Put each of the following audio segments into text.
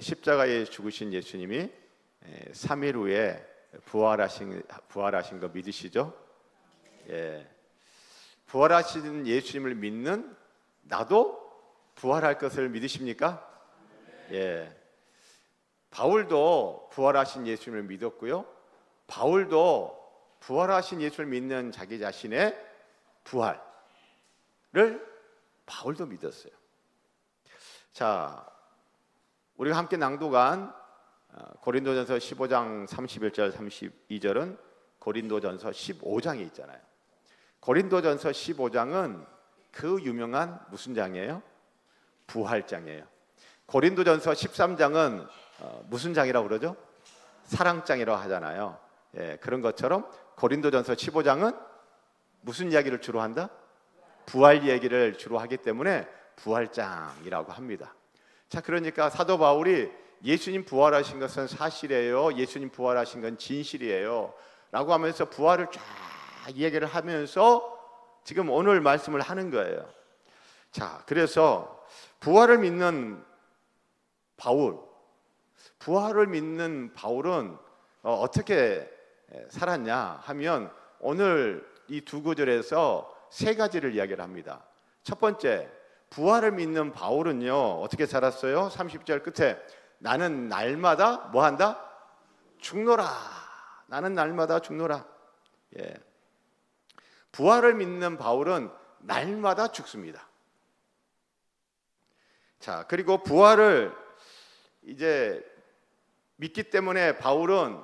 십자가에 죽으신 예수님이 3일 후에 부활하신 거 믿으시죠? 예. 부활하신 예수님을 믿는 나도 부활할 것을 믿으십니까? 예. 바울도 부활하신 예수님을 믿었고요. 바울도 부활하신 예수를 믿는 자기 자신의 부활을 바울도 믿었어요. 자, 우리가 함께 낭독한 고린도전서 15장 31절 32절은 고린도전서 15장에 있잖아요. 고린도전서 15장은 그 유명한 무슨 장이에요? 부활장이에요. 고린도전서 13장은 무슨 장이라고 그러죠? 사랑장이라고 하잖아요. 예, 그런 것처럼 고린도전서 15장은 무슨 이야기를 주로 한다? 부활 얘기를 주로 하기 때문에 부활장이라고 합니다. 자, 그러니까 사도 바울이 예수님 부활하신 것은 사실이에요, 예수님 부활하신 건 진실이에요 라고 하면서 부활을 쫙 얘기를 하면서 지금 오늘 말씀을 하는 거예요. 자, 그래서 부활을 믿는 바울은 어떻게 살았냐 하면 오늘 이 두 구절에서 세 가지를 이야기를 합니다. 첫 번째, 부활을 믿는 바울은요 어떻게 살았어요? 30절 끝에 나는 날마다 뭐 한다? 죽노라. 나는 날마다 죽노라. 예. 부활을 믿는 바울은 날마다 죽습니다. 자, 그리고 부활을 이제 믿기 때문에 바울은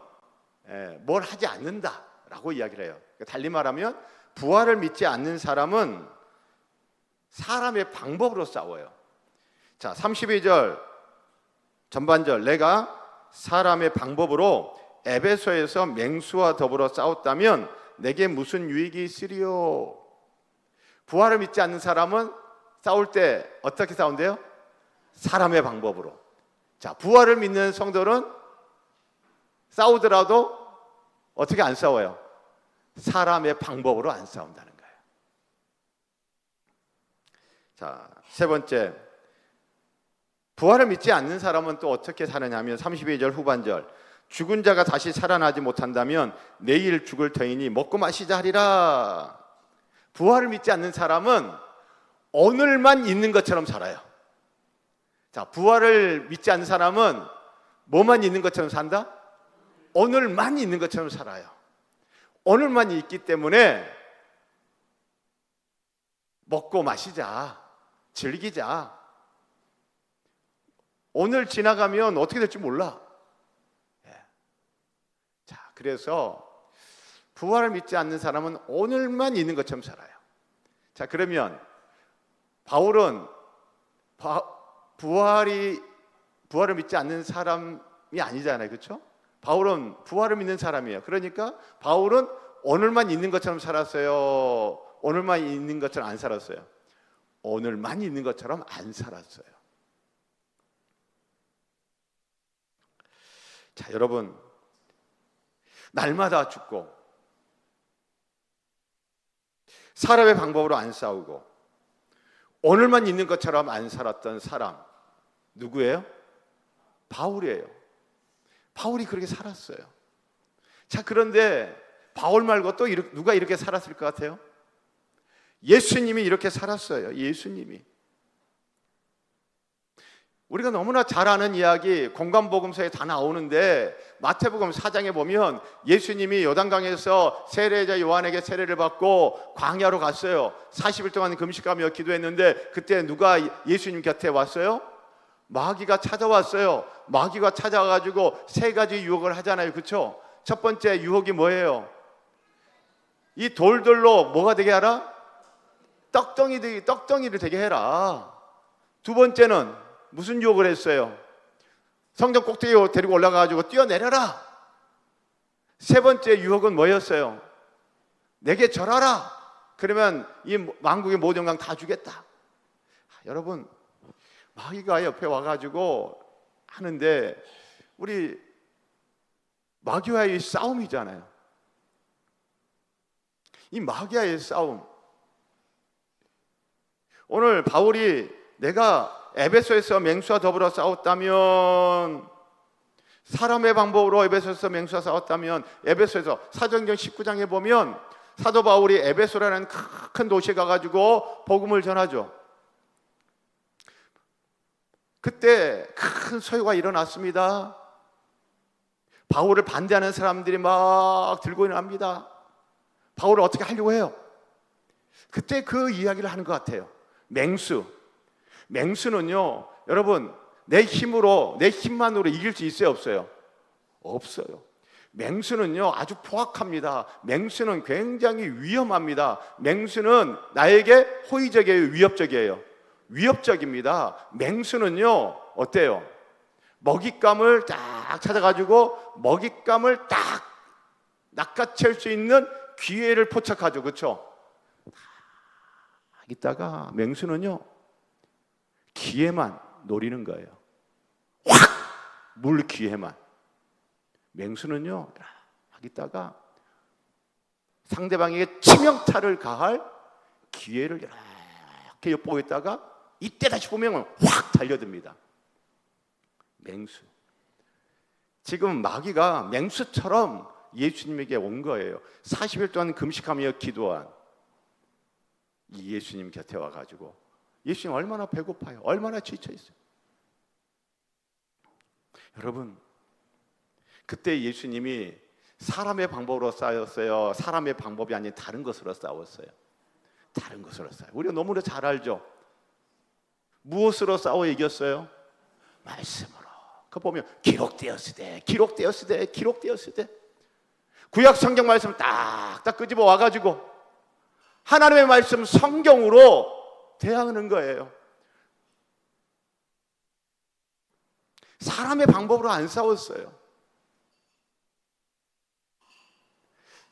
뭘 하지 않는다라고 이야기를 해요. 달리 말하면 부활을 믿지 않는 사람은 사람의 방법으로 싸워요. 자, 32절 전반절, 내가 사람의 방법으로 에베소에서 맹수와 더불어 싸웠다면 내게 무슨 유익이 있으리요? 부활을 믿지 않는 사람은 싸울 때 어떻게 싸운대요? 사람의 방법으로. 자, 부활을 믿는 성도는 싸우더라도 어떻게 안 싸워요? 사람의 방법으로 안 싸운다는 거예요. 자, 세 번째, 부활을 믿지 않는 사람은 또 어떻게 사느냐면 32절 후반절, 죽은 자가 다시 살아나지 못한다면 내일 죽을 터이니 먹고 마시자 하리라. 부활을 믿지 않는 사람은 오늘만 있는 것처럼 살아요. 자, 부활을 믿지 않는 사람은 뭐만 있는 것처럼 산다? 오늘만 있는 것처럼 살아요. 오늘만 있기 때문에 먹고 마시자, 즐기자. 오늘 지나가면 어떻게 될지 몰라. 자, 그래서 부활을 믿지 않는 사람은 오늘만 있는 것처럼 살아요. 자, 그러면 바울은 부활을 믿지 않는 사람이 아니잖아요, 그렇죠? 바울은 부활을 믿는 사람이에요. 그러니까 바울은 오늘만 있는 것처럼 살았어요? 오늘만 있는 것처럼 안 살았어요? 오늘만 있는 것처럼 안 살았어요. 자, 여러분, 날마다 죽고 사람의 방법으로 안 싸우고 오늘만 있는 것처럼 안 살았던 사람 누구예요? 바울이에요. 바울이 그렇게 살았어요. 자, 그런데 바울 말고 또 누가 이렇게 살았을 것 같아요? 예수님이 이렇게 살았어요. 예수님이. 우리가 너무나 잘 아는 이야기, 공관복음서에 다 나오는데 마태복음 4장에 보면 예수님이 요단강에서 세례자 요한에게 세례를 받고 광야로 갔어요. 40일 동안 금식하며 기도했는데 그때 누가 예수님 곁에 왔어요? 마귀가 찾아왔어요. 마귀가 찾아와가지고 세 가지 유혹을 하잖아요, 그렇죠? 첫 번째 유혹이 뭐예요? 이 돌들로 뭐가 되게 하라? 떡덩이를 되게 해라. 두 번째는 무슨 유혹을 했어요? 성전 꼭대기에 데리고 올라가가지고 뛰어내려라. 세 번째 유혹은 뭐였어요? 내게 절하라. 그러면 이 만국의 모든 영광 다 주겠다. 여러분, 마귀가 옆에 와가지고 하는데 우리 마귀와의 싸움이잖아요. 이 마귀와의 싸움. 오늘 바울이 내가 에베소에서 맹수와 더불어 싸웠다면, 사람의 방법으로 에베소에서 맹수와 싸웠다면, 에베소에서 사도행전 19장에 보면 사도 바울이 에베소라는 큰 도시에 가가지고 복음을 전하죠. 그때 큰 소요가 일어났습니다. 바울을 반대하는 사람들이 막 들고 일어납니다. 바울을 어떻게 하려고 해요? 그때 그 이야기를 하는 것 같아요. 맹수는요, 여러분, 내 힘으로, 내 힘만으로 이길 수 있어요, 없어요? 없어요. 맹수는요, 아주 포악합니다. 맹수는 굉장히 위험합니다. 맹수는 나에게 호의적이에요, 위협적이에요? 위협적입니다. 맹수는요, 어때요? 먹잇감을 딱 찾아가지고 먹잇감을 딱 낚아챌 수 있는 기회를 포착하죠. 그렇죠? 이따가 맹수는요, 기회만 노리는 거예요. 확! 물 기회만. 맹수는요, 이따가 상대방에게 치명타를 가할 기회를 이렇게 엿보고 있다가 이때다 싶으면 확 달려듭니다. 맹수. 지금 마귀가 맹수처럼 예수님에게 온 거예요. 40일 동안 금식하며 기도한 이 예수님 곁에 와가지고, 예수님 얼마나 배고파요, 얼마나 지쳐있어요. 여러분, 그때 예수님이 사람의 방법으로 싸웠어요? 사람의 방법이 아닌 다른 것으로 싸웠어요? 다른 것으로 싸워요. 우리가 너무나 잘 알죠. 무엇으로 싸워 이겼어요? 말씀으로. 그거 보면 기록되었으되 구약 성경 말씀 딱딱 끄집어 와가지고 하나님의 말씀 성경으로 대항하는 거예요. 사람의 방법으로 안 싸웠어요.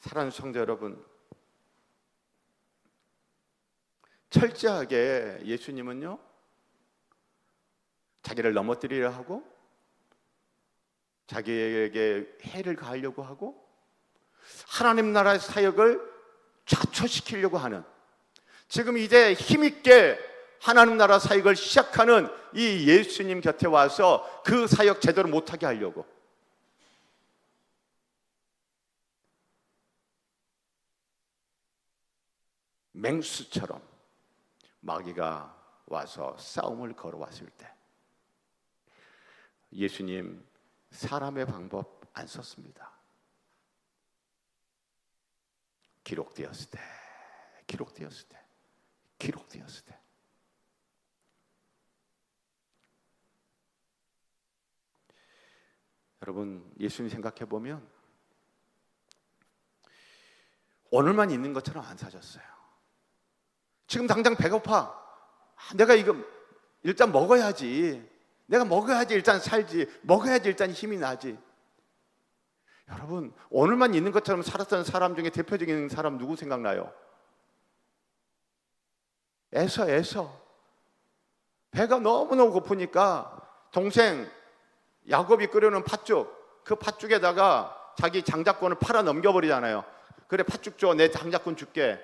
사랑하는 성도 여러분, 철저하게 예수님은요, 자기를 넘어뜨리려 하고 자기에게 해를 가하려고 하고 하나님 나라의 사역을 좌초시키려고 하는, 지금 이제 힘있게 하나님 나라 사역을 시작하는 이 예수님 곁에 와서 그 사역 제대로 못하게 하려고, 맹수처럼 마귀가 와서 싸움을 걸어왔을 때 예수님 사람의 방법 안 썼습니다. 기록되었을 때. 여러분, 예수님 생각해 보면 오늘만 있는 것처럼 안 사셨어요. 지금 당장 배고파. 내가 이거 일단 먹어야지. 내가 먹어야지 일단 살지. 먹어야지 일단 힘이 나지. 여러분, 오늘만 있는 것처럼 살았던 사람 중에 대표적인 사람 누구 생각나요? 에서. 배가 너무너무 고프니까 동생 야곱이 끓여놓은 팥죽, 그 팥죽에다가 자기 장자권을 팔아 넘겨버리잖아요. 그래, 팥죽 줘, 내 장자권 줄게.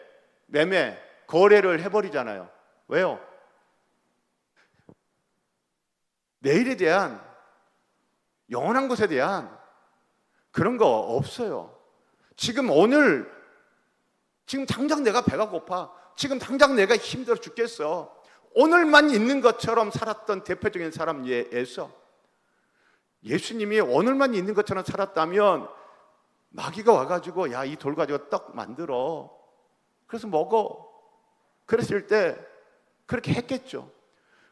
매매, 거래를 해버리잖아요. 왜요? 내일에 대한, 영원한 것에 대한 그런 거 없어요. 지금 당장 내가 배가 고파. 지금 당장 내가 힘들어 죽겠어. 오늘만 있는 것처럼 살았던 대표적인 사람 예서. 예수님이 오늘만 있는 것처럼 살았다면 마귀가 와가지고 야, 이 돌 가지고 떡 만들어. 그래서 먹어. 그랬을 때 그렇게 했겠죠.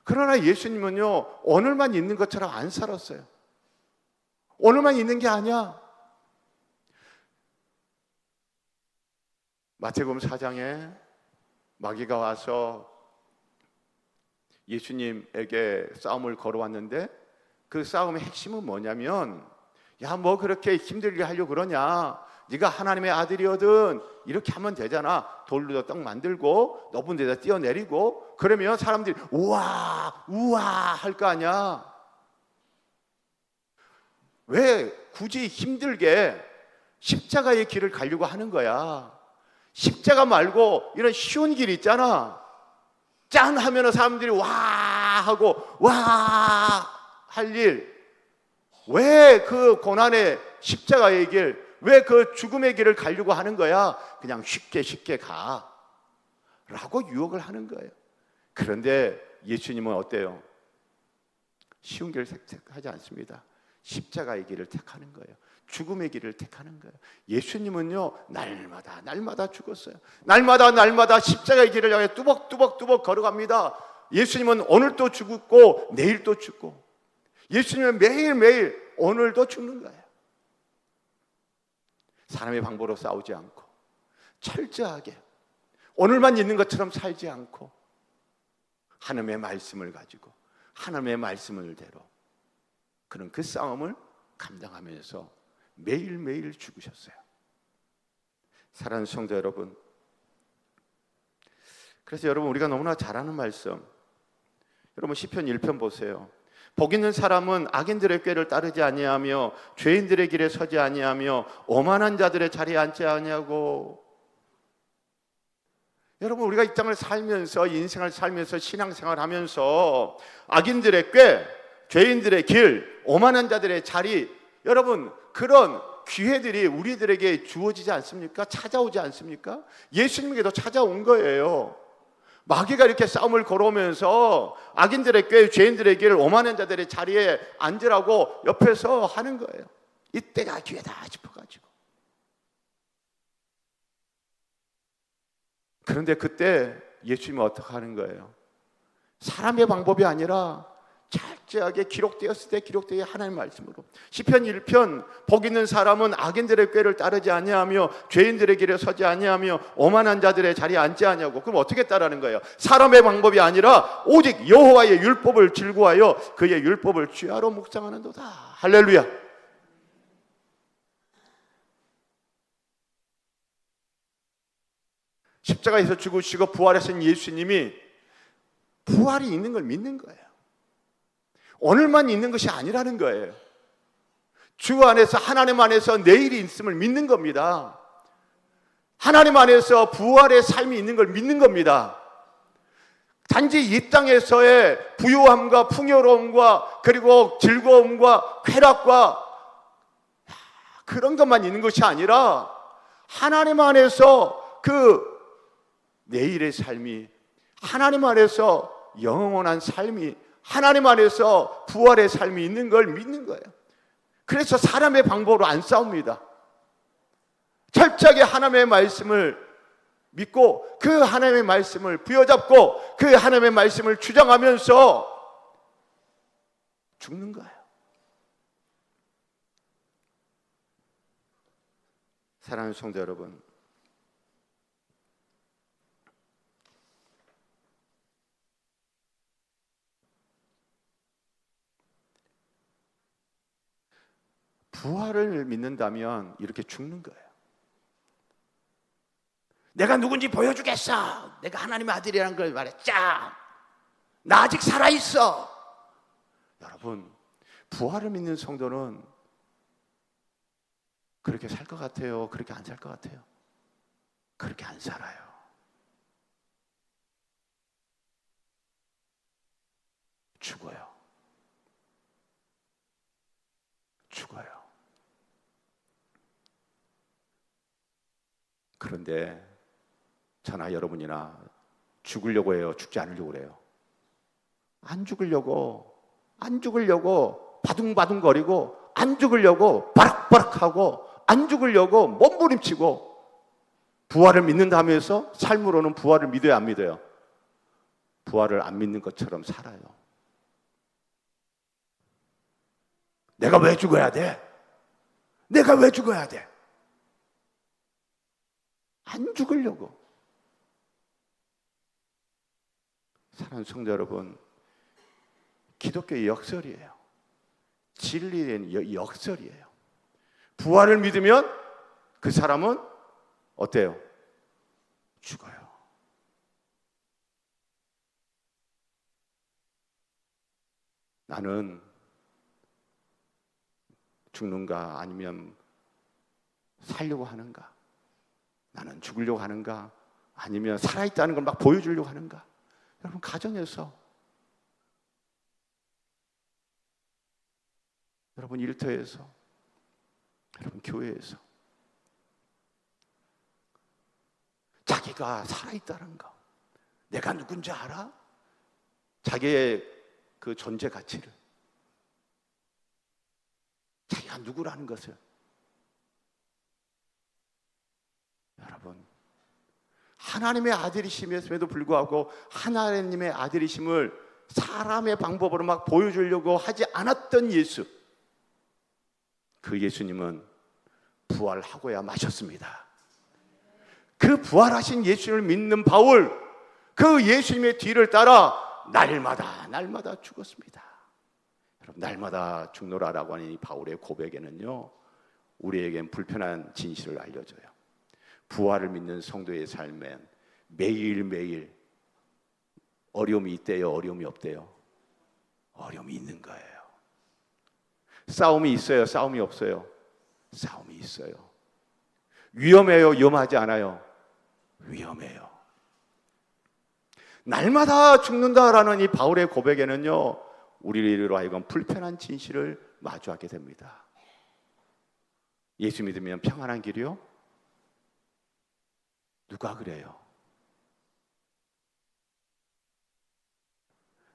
그러나 예수님은요, 오늘만 있는 것처럼 안 살았어요. 오늘만 있는 게 아니야. 마태복음 4장에 마귀가 와서 예수님에게 싸움을 걸어왔는데 그 싸움의 핵심은 뭐냐면, 야, 뭐 그렇게 힘들게 하려고 그러냐, 네가 하나님의 아들이거든 이렇게 하면 되잖아. 돌로 떡 만들고 높은 데다 뛰어내리고 그러면 사람들이 우와 할 거 아니야. 왜 굳이 힘들게 십자가의 길을 가려고 하는 거야? 십자가 말고 이런 쉬운 길 있잖아. 짠 하면 사람들이 와 하고 와 할 일, 왜 그 고난의 십자가의 길, 왜 그 죽음의 길을 가려고 하는 거야? 그냥 쉽게 가 라고 유혹을 하는 거예요. 그런데 예수님은 어때요? 쉬운 길을 택하지 않습니다. 십자가의 길을 택하는 거예요. 죽음의 길을 택하는 거예요. 예수님은요, 날마다 죽었어요. 날마다 십자가의 길을 향해 뚜벅뚜벅 걸어갑니다. 예수님은 오늘 또 죽고 내일 또 죽고, 예수님은 매일매일 오늘도 죽는 거예요. 사람의 방법으로 싸우지 않고 철저하게 오늘만 있는 것처럼 살지 않고 하나님의 말씀을 가지고 하나님의 말씀을 대로 그런 그 싸움을 감당하면서 매일매일 죽으셨어요. 사랑하는 성도 여러분, 그래서 여러분 우리가 너무나 잘 아는 말씀, 여러분 시편 1편 보세요. 복 있는 사람은 악인들의 꾀를 따르지 아니하며 죄인들의 길에 서지 아니하며 오만한 자들의 자리에 앉지 아니하고. 여러분 우리가 이 땅을 살면서, 인생을 살면서, 신앙생활 하면서 악인들의 꾀, 죄인들의 길, 오만한 자들의 자리, 여러분 그런 기회들이 우리들에게 주어지지 않습니까? 찾아오지 않습니까? 예수님에게도 찾아온 거예요. 마귀가 이렇게 싸움을 걸어오면서 악인들의 꾀, 죄인들의 길, 오만한 자들의 자리에 앉으라고 옆에서 하는 거예요. 이때가 기회다 싶어가지고. 그런데 그때 예수님은 어떻게 하는 거예요? 사람의 방법이 아니라 철저하게 기록되었을 때 기록되어 하나님의 말씀으로. 시편 1편 복 있는 사람은 악인들의 꾀를 따르지 아니하며 죄인들의 길에 서지 아니하며 오만한 자들의 자리에 앉지 아니하고. 그럼 어떻게 따르는 거예요? 사람의 방법이 아니라 오직 여호와의 율법을 즐거워하여 그의 율법을 주야로 묵상하는도다. 할렐루야. 십자가에서 죽으시고 부활하신 예수님이 부활이 있는 걸 믿는 거예요. 오늘만 있는 것이 아니라는 거예요. 주 안에서, 하나님 안에서 내일이 있음을 믿는 겁니다. 하나님 안에서 부활의 삶이 있는 걸 믿는 겁니다. 단지 이 땅에서의 부유함과 풍요로움과 그리고 즐거움과 쾌락과 그런 것만 있는 것이 아니라 하나님 안에서 그 내일의 삶이, 하나님 안에서 영원한 삶이, 하나님 안에서 부활의 삶이 있는 걸 믿는 거예요. 그래서 사람의 방법으로 안 싸웁니다. 철저하게 하나님의 말씀을 믿고 그 하나님의 말씀을 부여잡고 그 하나님의 말씀을 주장하면서 죽는 거예요. 사랑하는 성도 여러분, 부활을 믿는다면 이렇게 죽는 거예요. 내가 누군지 보여주겠어. 내가 하나님의 아들이라는 걸 말했죠. 나 아직 살아있어. 여러분, 부활을 믿는 성도는 그렇게 살 것 같아요? 그렇게 안 살 것 같아요? 그렇게 안 살아요. 죽어요. 그런데 저나 여러분이나 죽으려고 해요? 죽지 않으려고 그래요? 안 죽으려고 바둥바둥거리고, 안 죽으려고 바락바락하고, 안 죽으려고 몸부림치고, 부활을 믿는다 하면서 삶으로는 부활을 믿어야 안 믿어요? 부활을 안 믿는 것처럼 살아요. 내가 왜 죽어야 돼? 내가 왜 죽어야 돼? 안 죽으려고. 사랑하는 성도 여러분, 기독교의 역설이에요. 진리의 역설이에요. 부활을 믿으면 그 사람은 어때요? 죽어요. 나는 죽는가 아니면 살려고 하는가? 나는 죽으려고 하는가 아니면 살아있다는 걸 막 보여주려고 하는가? 여러분, 가정에서 여러분 일터에서, 여러분 교회에서 자기가 살아있다는 거, 내가 누군지 알아? 자기의 그 존재 가치를, 자기가 누구라는 것을. 여러분, 하나님의 아들이심에도 불구하고 하나님의 아들이심을 사람의 방법으로 막 보여주려고 하지 않았던 예수, 그 예수님은 부활하고야 마셨습니다. 그 부활하신 예수님을 믿는 바울, 그 예수님의 뒤를 따라 날마다 죽었습니다. 여러분, 날마다 죽노라라고 하는 이 바울의 고백에는요, 우리에겐 불편한 진실을 알려줘요. 부활을 믿는 성도의 삶엔 매일매일 어려움이 있대요, 어려움이 없대요? 어려움이 있는 거예요. 싸움이 있어요, 싸움이 없어요? 싸움이 있어요. 위험해요, 위험하지 않아요? 위험해요. 날마다 죽는다라는 이 바울의 고백에는요, 우리로 하여금 불편한 진실을 마주하게 됩니다. 예수 믿으면 평안한 길이요? 누가 그래요?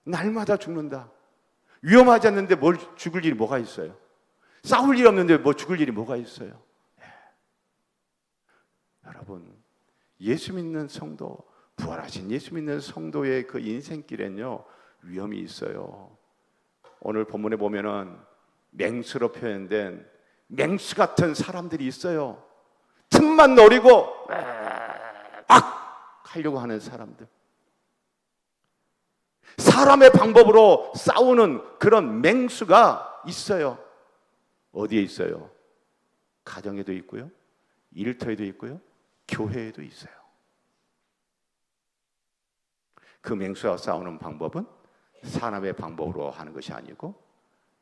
날마다 죽는다. 위험하지 않는데 뭘 죽을 일이 뭐가 있어요? 싸울 일 없는데 뭐 죽을 일이 뭐가 있어요? 여러분, 예수 믿는 성도, 부활하신 예수 믿는 성도의 그 인생길엔요, 위험이 있어요. 오늘 본문에 보면은 맹수로 표현된 맹수 같은 사람들이 있어요. 틈만 노리고 막 하려고 하는 사람들, 사람의 방법으로 싸우는 그런 맹수가 있어요. 어디에 있어요? 가정에도 있고요, 일터에도 있고요, 교회에도 있어요. 그 맹수와 싸우는 방법은 사람의 방법으로 하는 것이 아니고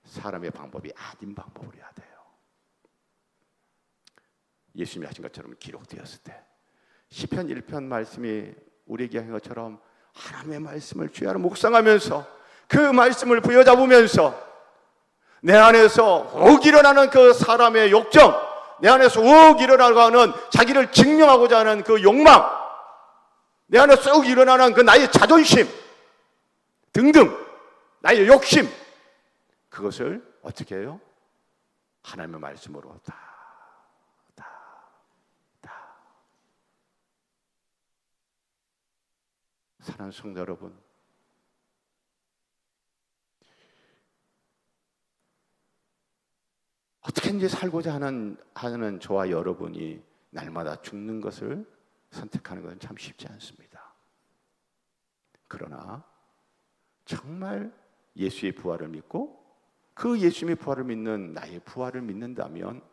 사람의 방법이 아닌 방법으로 해야 돼요. 예수님이 하신 것처럼 기록되었을 때, 시편 1편 말씀이 우리에게 한 것처럼 하나님의 말씀을 주야로 묵상하면서 그 말씀을 부여잡으면서 내 안에서 욱 일어나는 그 사람의 욕정, 내 안에서 욱 일어나가는 자기를 증명하고자 하는 그 욕망, 내 안에 쑥 일어나는 그 나의 자존심 등등, 나의 욕심, 그것을 어떻게 해요? 하나님의 말씀으로 다 사랑하는 성도 여러분, 어떻게든지 살고자 하는 저와 여러분이 날마다 죽는 것을 선택하는 것은 참 쉽지 않습니다. 그러나 정말 예수의 부활을 믿고 그 예수님의 부활을 믿는 나의 부활을 믿는다면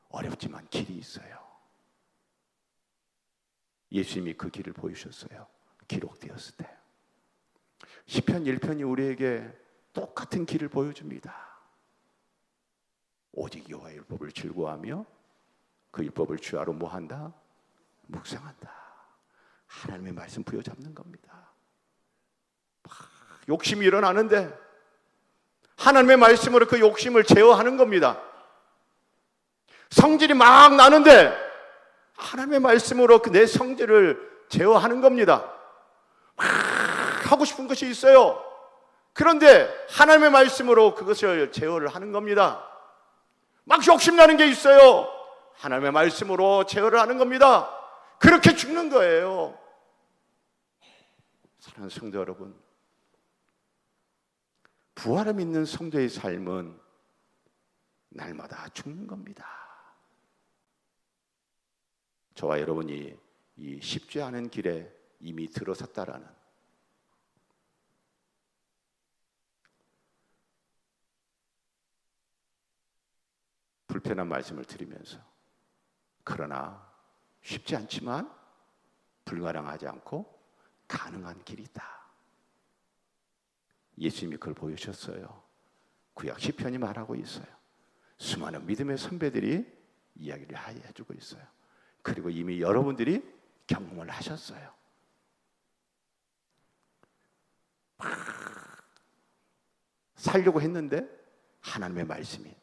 어렵지만 길이 있어요. 예수님이 그 길을 보여주셨어요. 기록되었을 때. 시편 1편이 우리에게 똑같은 길을 보여줍니다. 오직 여호와의 율법을 즐거워하며 그 율법을 주야로 뭐한다? 묵상한다. 하나님의 말씀 부여잡는 겁니다. 욕심이 일어나는데 하나님의 말씀으로 그 욕심을 제어하는 겁니다. 성질이 막 나는데 하나님의 말씀으로 그 내 성질을 제어하는 겁니다. 막 하고 싶은 것이 있어요. 그런데 하나님의 말씀으로 그것을 제어를 하는 겁니다. 막 욕심나는 게 있어요. 하나님의 말씀으로 제어를 하는 겁니다. 그렇게 죽는 거예요. 사랑하는 성도 여러분, 부활을 믿는 성도의 삶은 날마다 죽는 겁니다. 저와 여러분이 이 쉽지 않은 길에 이미 들어섰다라는 불편한 말씀을 드리면서, 그러나 쉽지 않지만 불가능하지 않고 가능한 길이 있다. 예수님이 그걸 보여주셨어요. 구약 시편이 말하고 있어요. 수많은 믿음의 선배들이 이야기를 해주고 있어요. 그리고 이미 여러분들이 경험을 하셨어요. 살려고 했는데 하나님의 말씀이,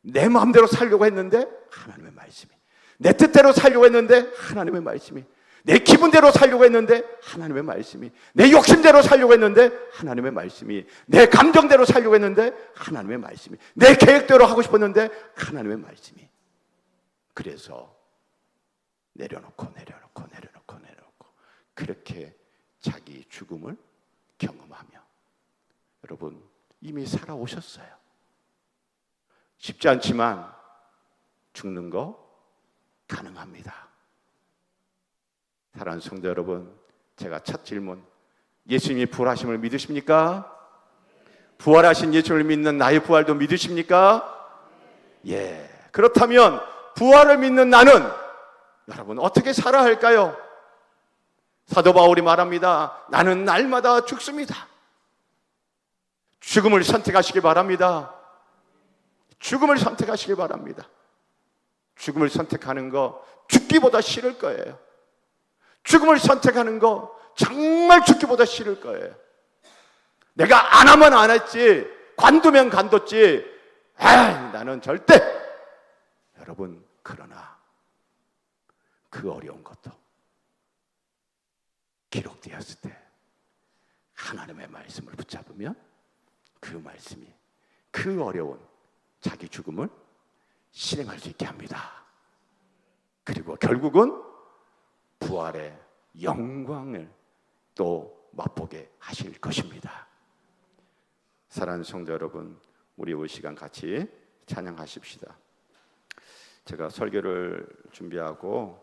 내 마음대로 살려고 했는데 하나님의 말씀이, 내 뜻대로 살려고 했는데 하나님의 말씀이, 내 기분대로 살려고 했는데 하나님의 말씀이, 내 욕심대로 살려고 했는데 하나님의 말씀이, 내 감정대로 살려고 했는데 하나님의 말씀이, 내 계획대로 하고 싶었는데 하나님의 말씀이. 그래서 내려놓고 그렇게 자기 죽음을 경험하며, 여러분 이미 살아오셨어요. 쉽지 않지만 죽는 거 가능합니다. 사랑하는 성도 여러분, 제가 첫 질문, 예수님이 부활하심을 믿으십니까? 부활하신 예수님을 믿는 나의 부활도 믿으십니까? 예. 그렇다면 부활을 믿는 나는 여러분 어떻게 살아야 할까요? 사도 바울이 말합니다. 나는 날마다 죽습니다. 죽음을 선택하시기 바랍니다. 죽음을 선택하시기 바랍니다. 죽음을 선택하는 거 죽기보다 싫을 거예요. 죽음을 선택하는 거 정말 죽기보다 싫을 거예요. 내가 안 하면 안 했지, 관두면 관뒀지, 나는 절대. 여러분, 그러나 그 어려운 것도 기록되었을 때 하나님의 말씀을 붙잡으면 그 말씀이 그 어려운 자기 죽음을 실행할 수 있게 합니다. 그리고 결국은 부활의 영광을 또 맛보게 하실 것입니다. 사랑하는 성도 여러분, 우리 이 시간 같이 찬양하십시다. 제가 설교를 준비하고